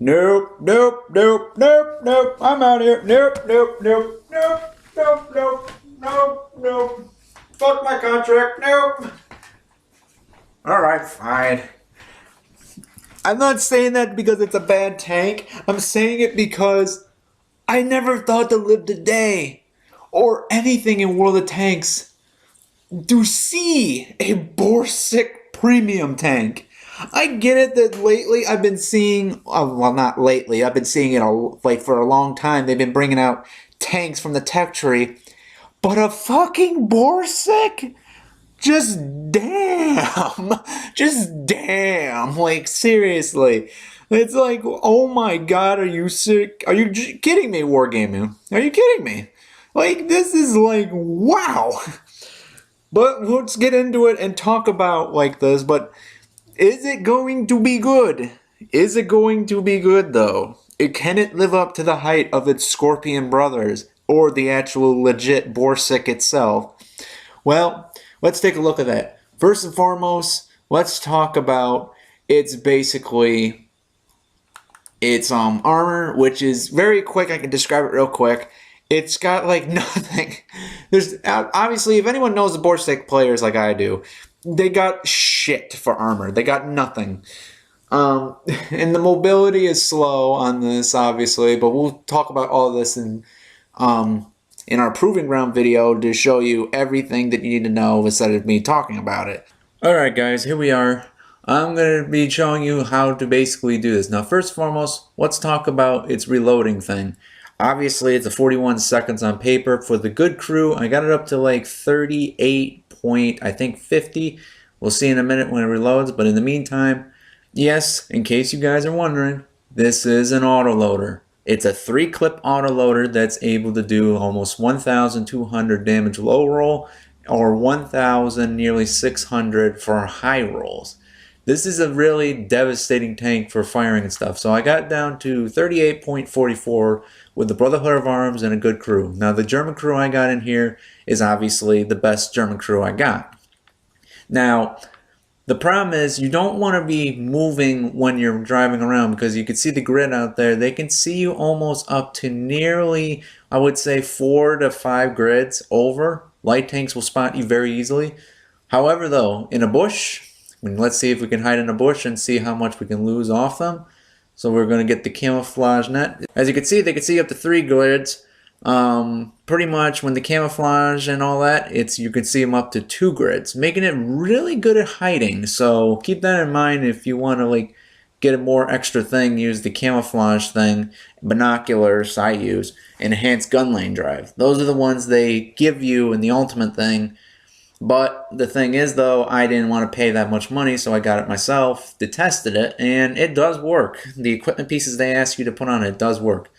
Nope, nope, nope, nope, nope. I'm out here. Nope, nope, nope, nope, nope, nope, nope, nope. Fuck my contract. Nope. Alright, fine. I'm not saying that because it's a bad tank. I'm saying it because I never thought to live today or anything in World of Tanks to see a Borsig premium tank. I get it that lately I've been seeing, well, not lately, I've been seeing it like for a long time. They've been bringing out tanks from the tech tree, but a fucking Borsig? Just damn. Just damn. Like, seriously. It's like, oh my god, are you sick? Are you kidding me, Wargaming? Are you kidding me? Like, this is like, wow. But let's get into it and talk about like this. But is it going to be good? Is it going to be good though? Can it live up to the height of its Scorpion brothers or the actual legit Borsig itself? Well, let's take a look at that. First and foremost, let's talk about its armor, which is very quick. I can describe it real quick. It's got like nothing. There's obviously, if anyone knows the Borsig players like I do, they got shit for armor. They got nothing. And the mobility is slow on this, obviously, but we'll talk about all of this in our Proving Ground video to show you everything that you need to know instead of me talking about it. Alright guys, here we are. I'm going to be showing you how to basically do this. Now first and foremost, let's talk about its reloading thing. Obviously it's a 41 seconds on paper. For the good crew, I got it up to like 38 point, I think 50. We'll see in a minute when it reloads, but in the meantime, yes, in case you guys are wondering, this is an autoloader. It's a 3-clip autoloader that's able to do almost 1,200 damage low roll or 1,000, nearly 600 for high rolls. This is a really devastating tank for firing and stuff. So I got down to 38.44 with the Brotherhood of Arms and a good crew. Now the German crew I got in here is obviously the best German crew I got. Now, the problem is you don't want to be moving when you're driving around because you can see the grid out there. They can see you almost up to nearly, I would say, 4 to 5 grids over. Light tanks will spot you very easily. However, though, in a bush, let's see if we can hide in a bush and see how much we can lose off them. So we're going to get the camouflage net. As you can see, they can see up to 3 grids. Pretty much when the camouflage and all that, you can see them up to 2 grids, making it really good at hiding. So keep that in mind if you want to like get a more extra thing. Use the camouflage thing, binoculars I use, enhanced gun lane drive. Those are the ones they give you in the ultimate thing. But the thing is though, I didn't want to pay that much money, so I got it myself, tested it, and it does work. The equipment pieces they ask you to put on it does work.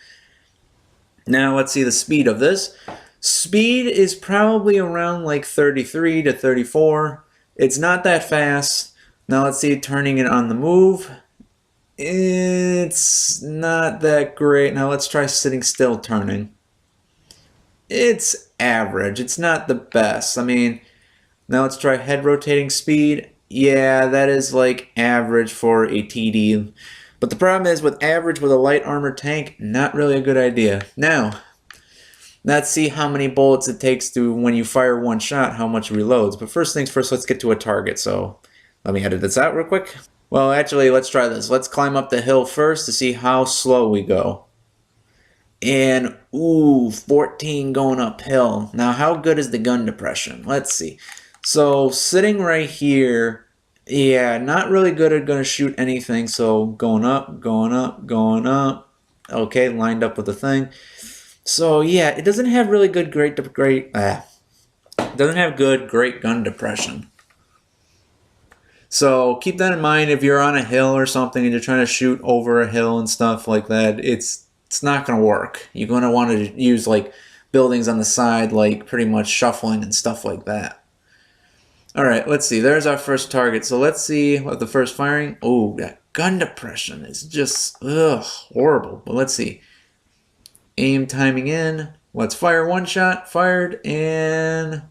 Now let's see the speed of this. Speed is probably around like 33 to 34. It's not that fast. Now let's see turning it on the move. It's not that great. Now let's try sitting still turning. It's average. It's not the best. I mean, now let's try head rotating speed. Yeah, that is like average for a TD. But the problem is with average with a light armor tank, not really a good idea. Now, let's see how many bullets it takes to, when you fire one shot, how much it reloads. But first things first, let's get to a target. So let me edit this out real quick. Well, actually, let's try this. Let's climb up the hill first to see how slow we go. And, ooh, 14 going uphill. Now, how good is the gun depression? Let's see. So, sitting right here, yeah, not really good at going to shoot anything. So, going up, going up, going up. Okay, lined up with the thing. So, yeah, it doesn't have really good, doesn't have good, great gun depression. So, keep that in mind if you're on a hill or something and you're trying to shoot over a hill and stuff like that. It's not going to work. You're going to want to use, like, buildings on the side, like, pretty much shuffling and stuff like that. Alright, let's see. There's our first target. So let's see what the first firing. Oh, that gun depression is just horrible. But let's see. Aim timing in. Let's fire one shot. Fired. And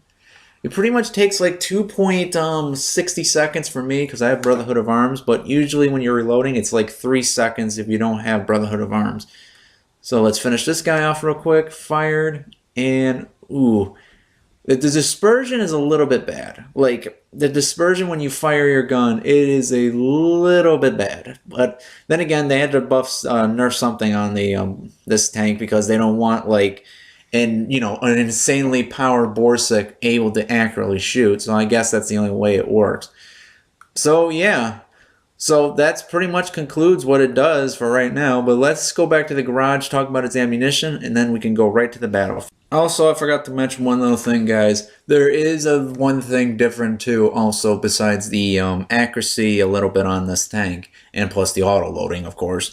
It pretty much takes like 2.60 seconds for me because I have Brotherhood of Arms, but usually when you're reloading, it's like 3 seconds if you don't have Brotherhood of Arms. So let's finish this guy off real quick. Fired, and ooh. The dispersion is a little bit bad. Like, the dispersion when you fire your gun, it is a little bit bad. But then again, they had to nerf something on the this tank because they don't want, like, an insanely powered Borsig able to accurately shoot. So I guess that's the only way it works. So, yeah. So that's pretty much concludes what it does for right now. But let's go back to the garage, talk about its ammunition, and then we can go right to the battle. Also, I forgot to mention one little thing, guys. There is one thing different too, also, besides the accuracy a little bit on this tank, and plus the auto-loading, of course.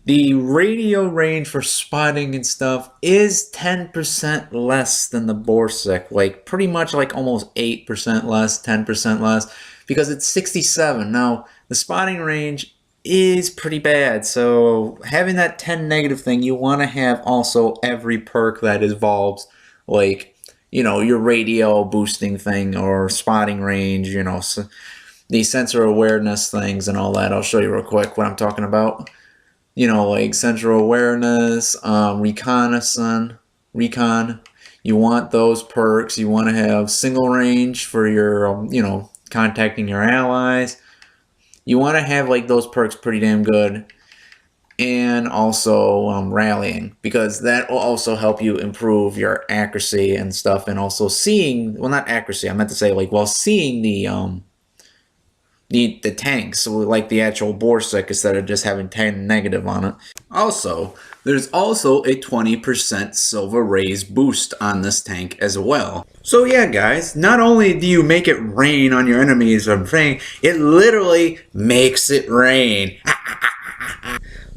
The radio range for spotting and stuff is 10% less than the Borsig. Like, pretty much like almost 8% less, 10% less, because it's 67. Now, the spotting range is pretty bad. So having that 10 negative thing, you want to have also every perk that involves, like, your radio boosting thing or spotting range, the sensor awareness things and all that. I'll show you real quick what I'm talking about. Like sensor awareness, recon. You want those perks. You want to have single range for your, contacting your allies. You want to have like those perks pretty damn good, and also rallying, because that will also help you improve your accuracy and stuff, and also seeing, well, not accuracy, I meant to say like while seeing the tanks, so like the actual Borsig instead of just having 10 negative on it. Also, there's also a 20% silver rays boost on this tank as well. So yeah, guys, not only do you make it rain on your enemies or thing, it literally makes it rain.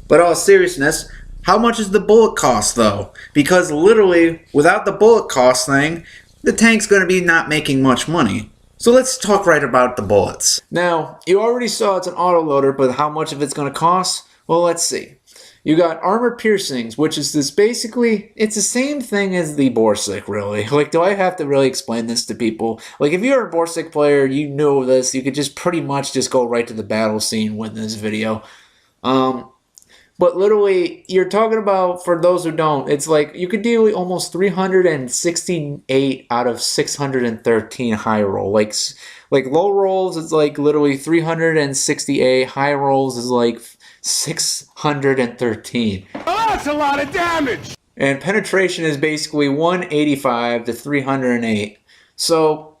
But all seriousness, how much is the bullet cost though? Because literally, without the bullet cost thing, the tank's going to be not making much money. So let's talk right about the bullets. Now, you already saw it's an autoloader, but how much of it's going to cost? Well, let's see. You got armor piercings, which is this basically, it's the same thing as the Borsig, really. Like, do I have to really explain this to people? Like, if you're a Borsig player, you know this, you could just pretty much just go right to the battle scene with this video. But literally, you're talking about, for those who don't, it's like you could do almost 368 out of 613 high roll. Like low rolls, it's like literally 368. High rolls is like 613. Oh, that's a lot of damage! And penetration is basically 185 to 308. So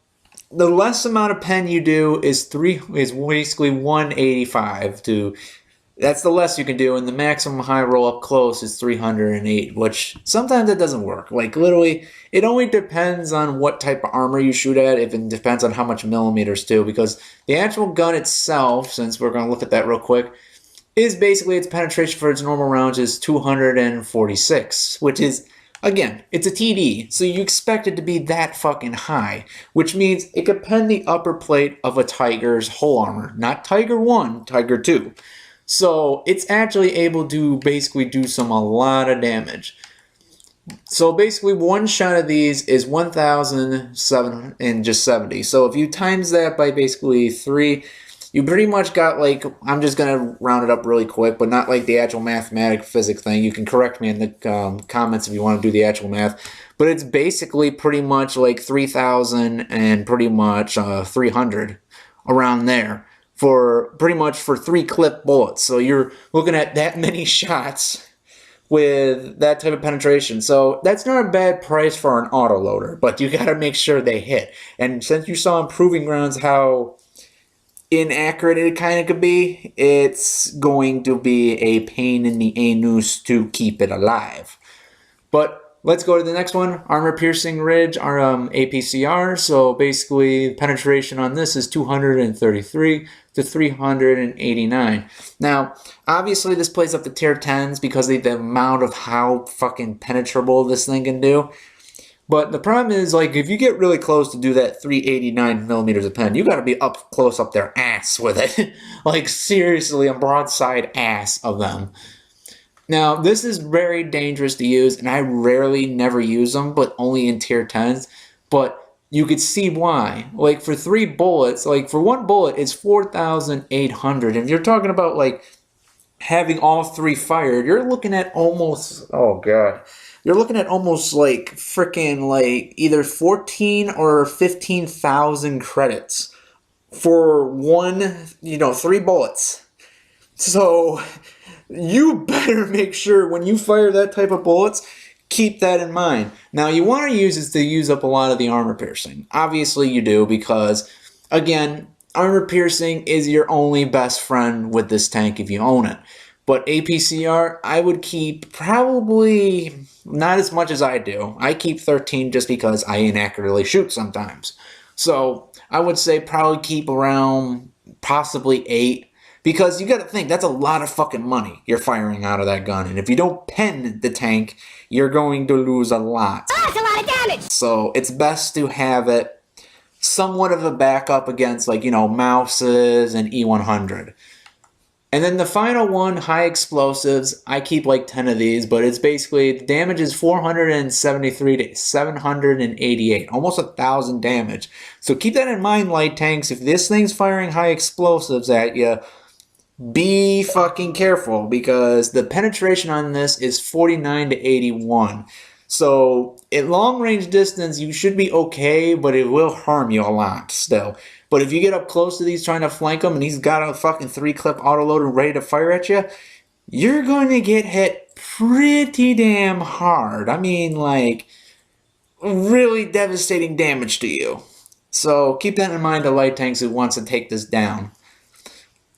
the less amount of pen you do is basically 185 to. That's the less you can do, and the maximum high roll up close is 308, which sometimes it doesn't work. Like, literally, it only depends on what type of armor you shoot at. It depends on how much millimeters, too, because the actual gun itself, since we're going to look at that real quick, is basically its penetration for its normal rounds is 246, which is, again, it's a TD, so you expect it to be that fucking high, which means it could pen the upper plate of a Tiger's whole armor. Not Tiger 1, Tiger 2. So it's actually able to basically do a lot of damage. So basically one shot of these is 1,770. So if you times that by basically 3, you pretty much got, like, I'm just going to round it up really quick, but not like the actual mathematic physics thing. You can correct me in the comments if you want to do the actual math. But it's basically pretty much like 3,000 and pretty much 300 around there. For pretty much for 3 clip bullets. So you're looking at that many shots with that type of penetration. So that's not a bad price for an autoloader, but you gotta make sure they hit. And since you saw in Proving Grounds how inaccurate it kind of could be, it's going to be a pain in the anus to keep it alive. But let's go to the next one, Armor Piercing Ridge, our APCR. So basically, penetration on this is 233 to 389. Now, obviously, this plays up to tier 10s because of the amount of how fucking penetrable this thing can do. But the problem is, like, if you get really close to do that 389 millimeters of pen, you got to be up close up their ass with it. Like, seriously, a broadside ass of them. Now, this is very dangerous to use, and I rarely never use them, but only in tier 10s. But you could see why. Like for 3 bullets, like for 1 bullet, it's 4,800. If you're talking about like having all 3 fired, you're looking at almost, oh god, you're looking at almost like freaking like either 14 or 15,000 credits for 3 bullets. So you better make sure when you fire that type of bullets, keep that in mind. Now you want to use up a lot of the armor piercing. Obviously you do, because again, armor piercing is your only best friend with this tank if you own it. But APCR, I would keep probably not as much as I do. I keep 13 just because I inaccurately shoot sometimes. So I would say probably keep around possibly 8. Because you got to think, that's a lot of fucking money you're firing out of that gun. And if you don't pen the tank, you're going to lose a lot. Oh, that's a lot of damage! So it's best to have it somewhat of a backup against, like, mouses and E100. And then the final one, high explosives. I keep like 10 of these, but it's basically, the damage is 473 to 788. Almost 1,000 damage. So keep that in mind, light tanks. If this thing's firing high explosives at you, be fucking careful, because the penetration on this is 49 to 81. So at long range distance, you should be okay, but it will harm you a lot still. But if you get up close to these trying to flank him and he's got a fucking 3-clip autoloader ready to fire at you, you're going to get hit pretty damn hard. I mean, like, really devastating damage to you. So keep that in mind to light tanks who wants to take this down.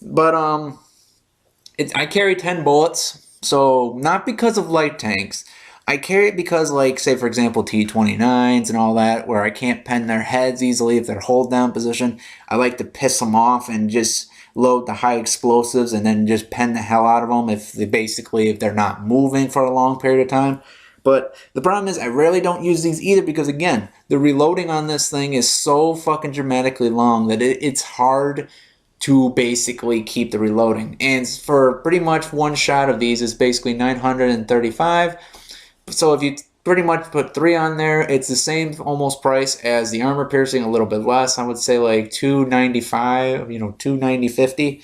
But I carry 10 bullets, so not because of light tanks. I carry it because, like, say for example T-29s and all that, where I can't pen their heads easily if they're hold down position. I like to piss them off and just load the high explosives and then just pen the hell out of them if they're not moving for a long period of time. But the problem is I rarely don't use these either, because again, the reloading on this thing is so fucking dramatically long that it's hard to basically keep the reloading. And for pretty much one shot of these is basically 935. So if you pretty much put 3 on there, it's the same almost price as the armor piercing, a little bit less. I would say like 295, 290.50.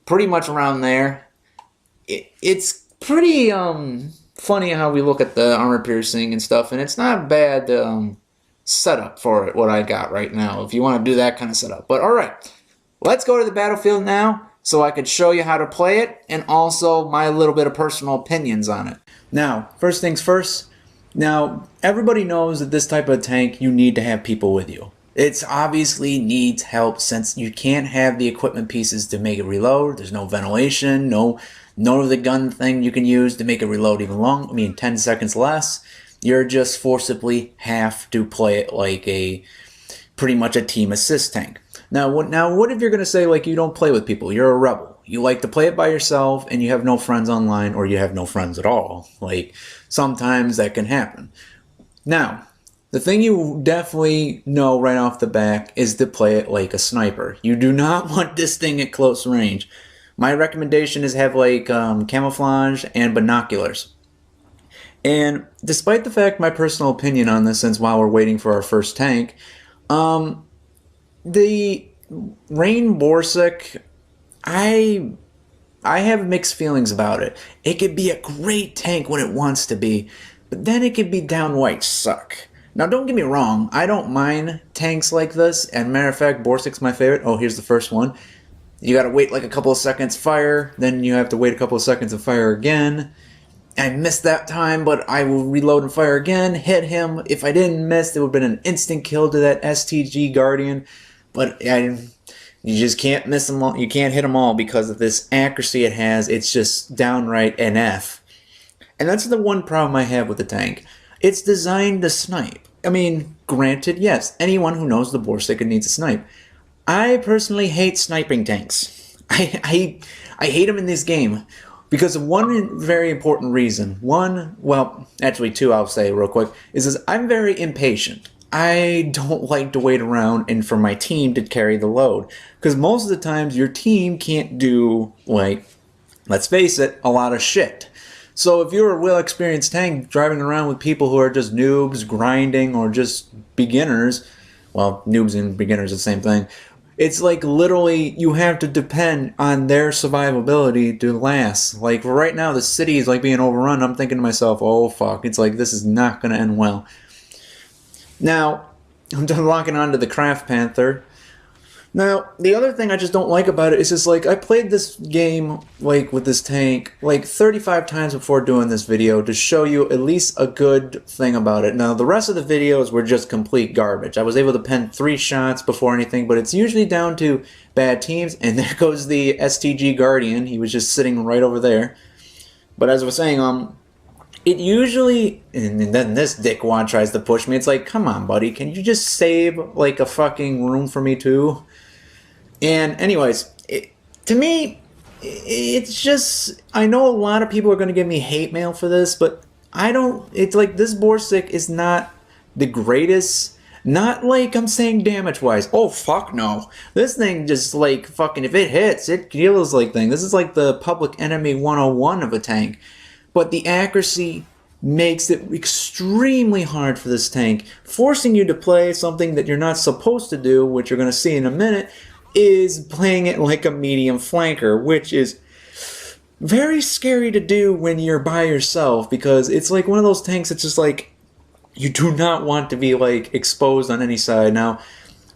Pretty much around there. It's pretty funny how we look at the armor piercing and stuff, and it's not a bad setup for it, what I got right now, if you want to do that kind of setup. But alright, let's go to the battlefield now so I could show you how to play it and also my little bit of personal opinions on it. Now, first things first, now everybody knows that this type of tank, you need to have people with you. It obviously needs help since you can't have the equipment pieces to make it reload. There's no ventilation, no of the gun thing you can use to make it reload even 10 seconds less. You're just forcibly have to play it like pretty much a team assist tank. Now what if you're going to say, like, you don't play with people, you're a rebel. You like to play it by yourself and you have no friends online, or you have no friends at all. Like, sometimes that can happen. Now, the thing you definitely know right off the bat is to play it like a sniper. You do not want this thing at close range. My recommendation is have like camouflage and binoculars. And despite the fact, my personal opinion on this, since while we're waiting for our first tank, the Rain Borsig, I have mixed feelings about it. It could be a great tank when it wants to be, but then it could be downright suck. Now, don't get me wrong, I don't mind tanks like this, and matter of fact, Borsig's my favorite. Oh, here's the first one. You gotta wait like a couple of seconds, fire, then you have to wait a couple of seconds and fire again. I missed that time, but I will reload and fire again, hit him. If I didn't miss, it would have been an instant kill to that STG Guardian, but you just can't miss them all. You can't hit them all because of this accuracy it has. It's just downright NF. And that's the one problem I have with the tank. It's designed to snipe. I mean, granted, yes, anyone who knows the Borsig needs a snipe. I personally hate sniping tanks. I hate them in this game because of one very important reason. One, well, actually two I'll say real quick, is I'm very impatient. I don't like to wait around and for my team to carry the load. Because most of the times your team can't do, like, let's face it, a lot of shit. So if you're a well-experienced tank driving around with people who are just noobs, grinding, or just beginners, well, noobs and beginners are the same thing. It's like literally you have to depend on their survivability to last. Like right now, the city is like being overrun. I'm thinking to myself, oh fuck, it's like this is not going to end well. Now, I'm done locking onto the Craft Panther. Now, the other thing I just don't like about it is just like I played this game like with this tank like 35 times before doing this video to show you at least a good thing about it. Now, the rest of the videos were just complete garbage. I was able to pen 3 shots before anything, but it's usually down to bad teams. And there goes the STG Guardian. He was just sitting right over there. But as I was saying, it usually, and then this dickwad tries to push me. It's like, come on, buddy, can you just save like a fucking room for me too? And anyways, to me, it's just, I know a lot of people are going to give me hate mail for this, but I don't, it's like this Borsig is not the greatest, not like I'm saying damage-wise. Oh, fuck no. This thing just like fucking, if it hits, it kills like thing. This is like the Public Enemy 101 of a tank. But the accuracy makes it extremely hard for this tank, forcing you to play something that you're not supposed to do, which you're going to see in a minute, is playing it like a medium flanker, which is very scary to do when you're by yourself, because it's like one of those tanks that's just like you do not want to be like exposed on any side. Now,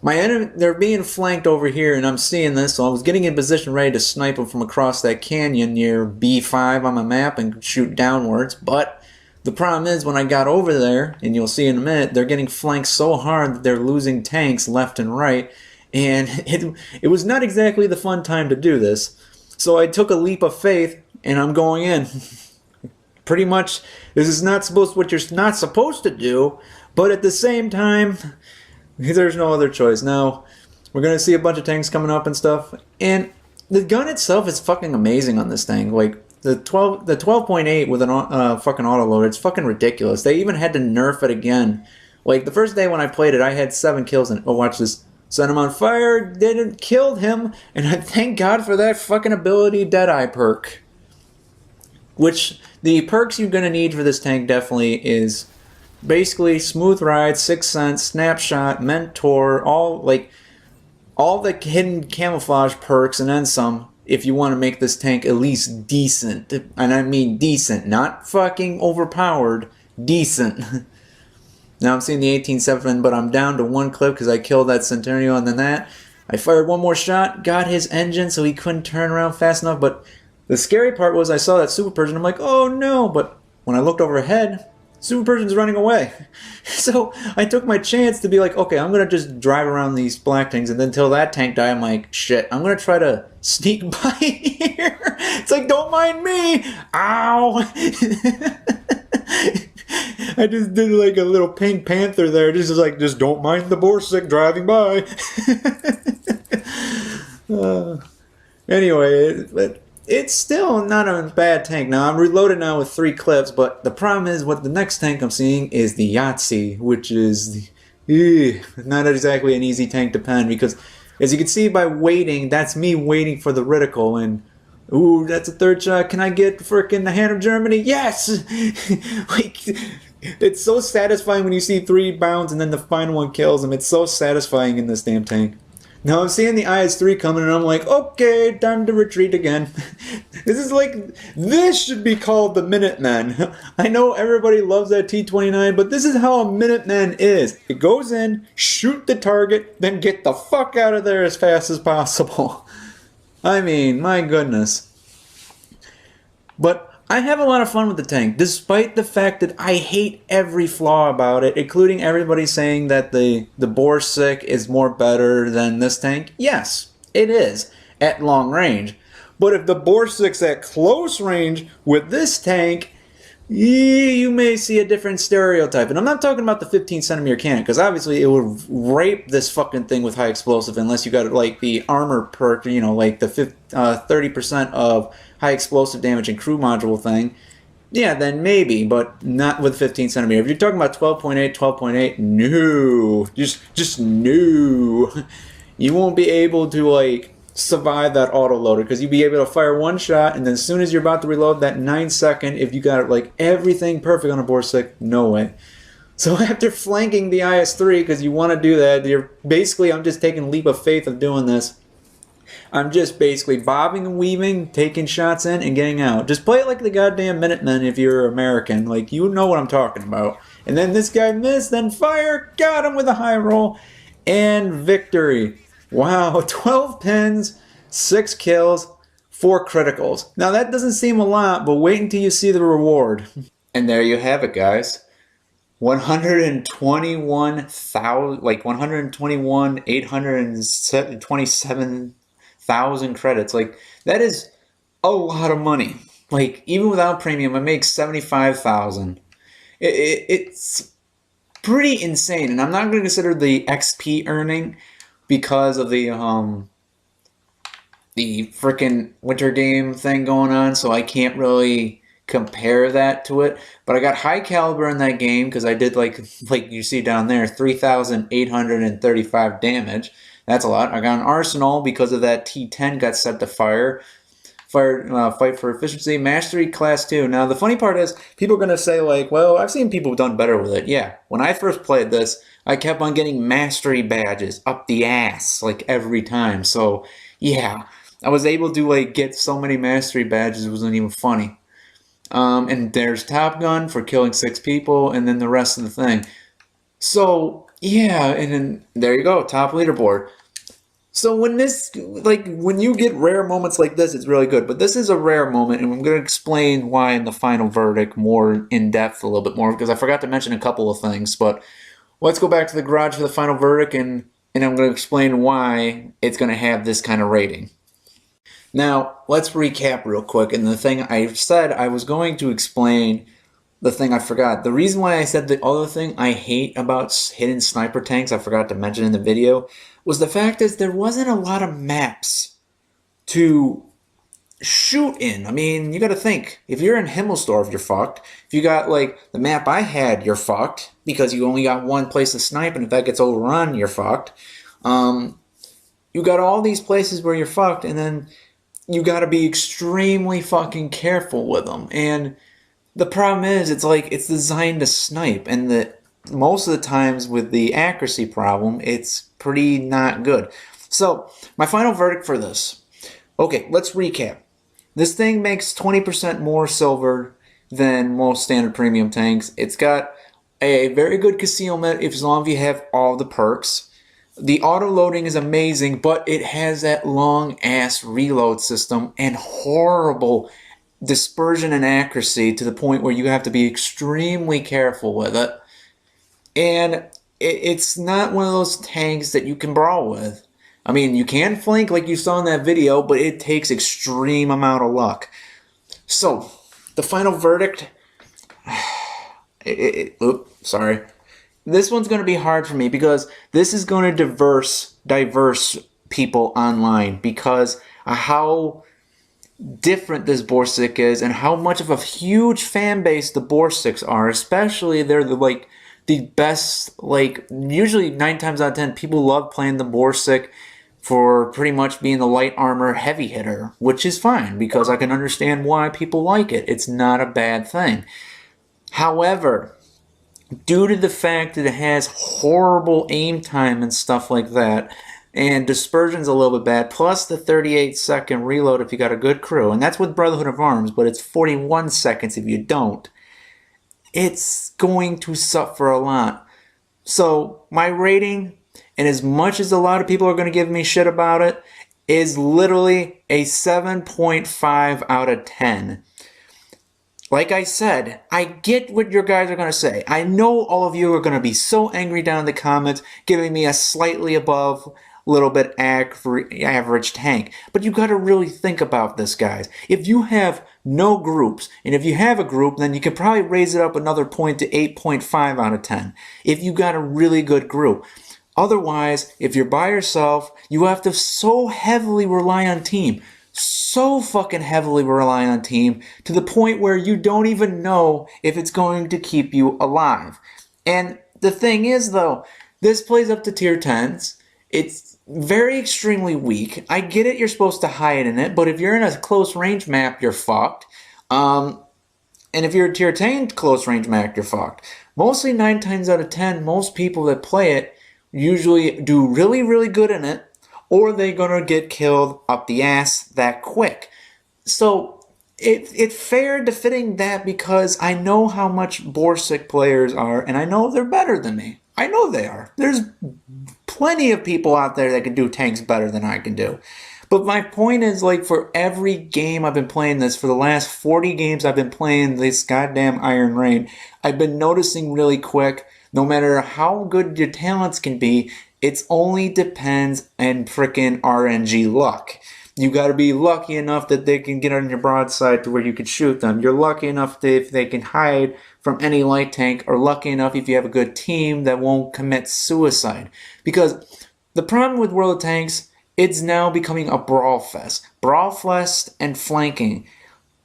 my enemy, they're being flanked over here, and I'm seeing this, so I was getting in position ready to snipe them from across that canyon near B5 on my map and shoot downwards, but the problem is when I got over there, and you'll see in a minute, they're getting flanked so hard that they're losing tanks left and right. And it was not exactly the fun time to do this. So I took a leap of faith, and I'm going in. Pretty much, this is not supposed what you're not supposed to do, but at the same time, there's no other choice. Now, we're going to see a bunch of tanks coming up and stuff. And the gun itself is fucking amazing on this thing. Like, the 12.8 with an fucking autoloader, it's fucking ridiculous. They even had to nerf it again. Like, the first day when I played it, I had 7 kills in it. Oh, watch this. Set him on fire, didn't kill him, and I thank God for that fucking ability Deadeye perk. Which, the perks you're going to need for this tank definitely is basically Smooth Ride, Sixth Sense, Snapshot, Mentor, all the hidden camouflage perks, and then some, if you want to make this tank at least decent. And I mean decent, not fucking overpowered, decent. Now I'm seeing the 18-7, but I'm down to 1 clip because I killed that Centennial, and then that. I fired one more shot, got his engine so he couldn't turn around fast enough, but the scary part was I saw that Super Persian, I'm like, oh no, but when I looked overhead, Super Persian's running away. So I took my chance to be like, okay, I'm going to just drive around these black things, and then until that tank died, I'm like, shit, I'm going to try to sneak by here. It's like, don't mind me. Ow. I just did like a little Pink Panther there. Just don't mind the Borsig driving by. Anyway, it's still not a bad tank. Now, I'm reloaded now with 3 clips, but the problem is what the next tank I'm seeing is the Yahtzee, which is not exactly an easy tank to pen, because as you can see by waiting, that's me waiting for the reticle, and ooh, that's a 3rd shot. Can I get frickin' the hand of Germany? Yes! Like, it's so satisfying when you see 3 bounds and then the final one kills him. It's so satisfying in this damn tank. Now I'm seeing the IS-3 coming and I'm like, okay, time to retreat again. This should be called the Minutemen. I know everybody loves that T-29, but this is how a Minuteman is. It goes in, shoot the target, then get the fuck out of there as fast as possible. I mean, my goodness. But I have a lot of fun with the tank, despite the fact that I hate every flaw about it, including everybody saying that the Borsig is more better than this tank. Yes, it is, at long range. But if the Borsig's at close range with this tank, you may see a different stereotype. And I'm not talking about the 15-centimeter cannon, because obviously it would rape this fucking thing with high explosive unless you got like the armor perk, you know, like the 30% of high explosive damage and crew module thing. Yeah, then maybe, but not with 15-centimeter. If you're talking about 12.8, 12.8, no. Just no. You won't be able to, like, survive that autoloader, because you'd be able to fire one shot, and then as soon as you're about to reload that 9 second, if you got like everything perfect on a Borsig, no way. So after flanking the IS-3, because you want to do that, you're basically, I'm just taking a leap of faith of doing this. I'm just basically bobbing and weaving, taking shots in and getting out. Just play it like the goddamn Minutemen if you're American. Like, you know what I'm talking about. And then this guy missed, then fire, got him with a high roll, and victory. Wow, 12 pins, 6 kills, 4 criticals. Now that doesn't seem a lot, but wait until you see the reward. And there you have it, guys. 121,000, like 121,827,000 credits. Like, that is a lot of money. Like, even without premium, I make 75,000. It's pretty insane, and I'm not going to consider the XP earning because of the frickin' winter game thing going on, so I can't really compare that to it. But I got high caliber in that game because I did, like you see down there, 3,835 damage. That's a lot. I got an arsenal because of that T10 got set to fire. Fight for efficiency, mastery class 2. Now the funny part is, people are gonna say like, well, I've seen people done better with it. Yeah, when I first played this, I kept on getting mastery badges up the ass like every time. So yeah, I was able to like get so many mastery badges, it wasn't even funny. And there's Top Gun for killing 6 people, and then the rest of the thing. So yeah, and then there you go, top leaderboard. So when you get rare moments like this, it's really good. But this is a rare moment, and I'm going to explain why in the final verdict more in depth a little bit more, because I forgot to mention a couple of things. But let's go back to the garage for the final verdict, and I'm going to explain why it's going to have this kind of rating. Now, let's recap real quick. And the thing I said I was going to explain, the thing I forgot. The reason why I said the other thing I hate about hidden sniper tanks, I forgot to mention in the video, was the fact is there wasn't a lot of maps to shoot in. I mean, you got to think, if you're in Himmelsdorf, you're fucked. If you got like the map I had, you're fucked because you only got one place to snipe, and if that gets overrun, you're fucked. You got all these places where you're fucked, and then you got to be extremely fucking careful with them. And the problem is, it's like it's designed to snipe, and most of the times with the accuracy problem, it's pretty not good. So, my final verdict for this. Okay, let's recap. This thing makes 20% more silver than most standard premium tanks. It's got a very good concealment as long as you have all the perks. The auto loading is amazing, but it has that long ass reload system and horrible dispersion and accuracy to the point where you have to be extremely careful with it. And it's not one of those tanks that you can brawl with. I mean, you can flank like you saw in that video, but it takes extreme amount of luck. So, the final verdict... Oops, sorry. This one's going to be hard for me because this is going to diverse people online because of how different this Borsig is and how much of a huge fan base the Borsigs are. Especially, they're the best, usually 9 times out of 10, people love playing the Borsig for pretty much being the light armor heavy hitter, which is fine because I can understand why people like it. It's not a bad thing. However, due to the fact that it has horrible aim time and stuff like that, and dispersion's a little bit bad, plus the 38-second reload if you got a good crew, and that's with Brotherhood of Arms, but it's 41 seconds if you don't, it's going to suffer a lot. So my rating, and as much as a lot of people are going to give me shit about it, is literally a 7.5 out of 10. Like I said, I get what your guys are going to say. I know all of you are going to be so angry down in the comments, giving me a slightly above, little bit average tank. But you got to really think about this, guys. If you have no groups, and if you have a group, then you can probably raise it up another point to 8.5 out of 10. If you got a really good group. Otherwise, if you're by yourself, you have to so heavily rely on team. So fucking heavily rely on team to the point where you don't even know if it's going to keep you alive. And the thing is, though, this plays up to tier 10s. It's very extremely weak. I get it, you're supposed to hide in it, but if you're in a close range map, you're fucked. And if you're a tier 10 close range map, you're fucked. Mostly 9 times out of 10, most people that play it usually do really, really good in it, or they're gonna get killed up the ass that quick. So it's fair to fitting that because I know how much Borsig players are, and I know they're better than me. I know they are. There's plenty of people out there that can do tanks better than I can do. But my point is, like, for every game I've been playing this, for the last 40 games I've been playing this goddamn Iron Rain, I've been noticing really quick, no matter how good your talents can be, it only depends on frickin' RNG luck. You gotta be lucky enough that they can get on your broadside to where you can shoot them. You're lucky enough that if they can hide from any light tank, or lucky enough if you have a good team that won't commit suicide. Because the problem with World of Tanks, it's now becoming a brawl fest. Brawl fest and flanking.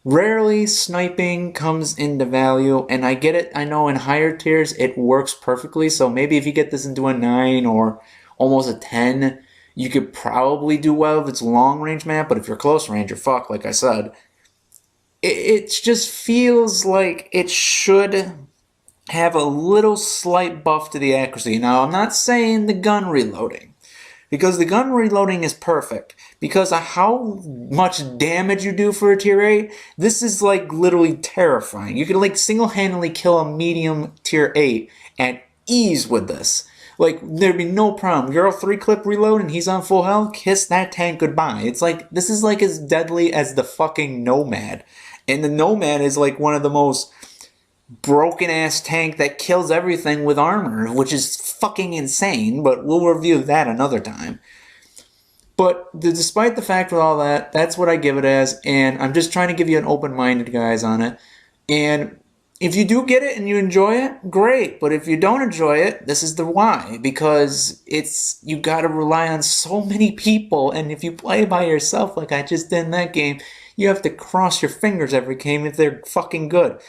Rarely sniping comes into value, and I get it. I know in higher tiers it works perfectly, so maybe if you get this into a 9 or almost a 10, you could probably do well if it's a long range map, but if you're close range, you're fucked, like I said. It just feels like it should have a little slight buff to the accuracy. Now, I'm not saying the gun reloading, because the gun reloading is perfect. Because of how much damage you do for a tier 8, this is like literally terrifying. You can like single-handedly kill a medium tier 8 at ease with this. Like, there'd be no problem. You're a 3-clip reload and he's on full health, kiss that tank goodbye. It's like, this is like as deadly as the fucking Nomad. And the Nomad is like one of the most broken-ass tank that kills everything with armor, which is fucking insane, but we'll review that another time. But despite the fact with all that, that's what I give it as, and I'm just trying to give you an open-minded guys on it. And if you do get it and you enjoy it, great. But if you don't enjoy it, this is the why. Because you gotta rely on so many people, and if you play by yourself like I just did in that game, you have to cross your fingers every game if they're fucking good.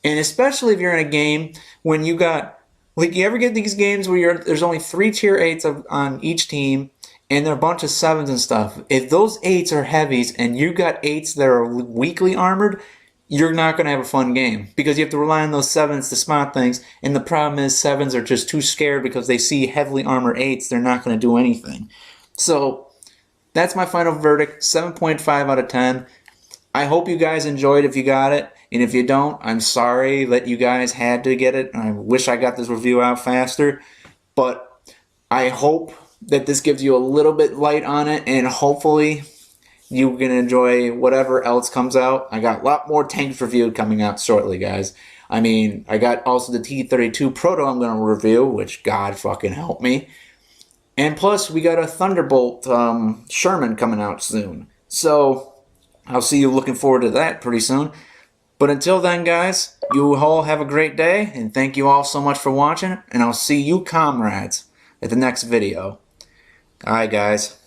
And especially if you're in a game when you got, like, you ever get these games where there's only 3 tier 8s on each team, and there are a bunch of 7s and stuff. If those 8s are heavies and you got 8s that are weakly armored, you're not going to have a fun game because you have to rely on those 7s to spot things. And the problem is 7s are just too scared because they see heavily armored 8s. They're not going to do anything. So that's my final verdict, 7.5 out of 10. I hope you guys enjoyed if you got it. And if you don't, I'm sorry that you guys had to get it. I wish I got this review out faster. But I hope that this gives you a little bit light on it, and hopefully you can enjoy whatever else comes out. I got a lot more tanks reviewed coming out shortly, guys. I mean, I got also the T-32 Proto I'm going to review, which God fucking help me. And plus, we got a Thunderbolt Sherman coming out soon. So, I'll see you looking forward to that pretty soon. But until then, guys, you all have a great day, and thank you all so much for watching, and I'll see you comrades at the next video. Alright, guys.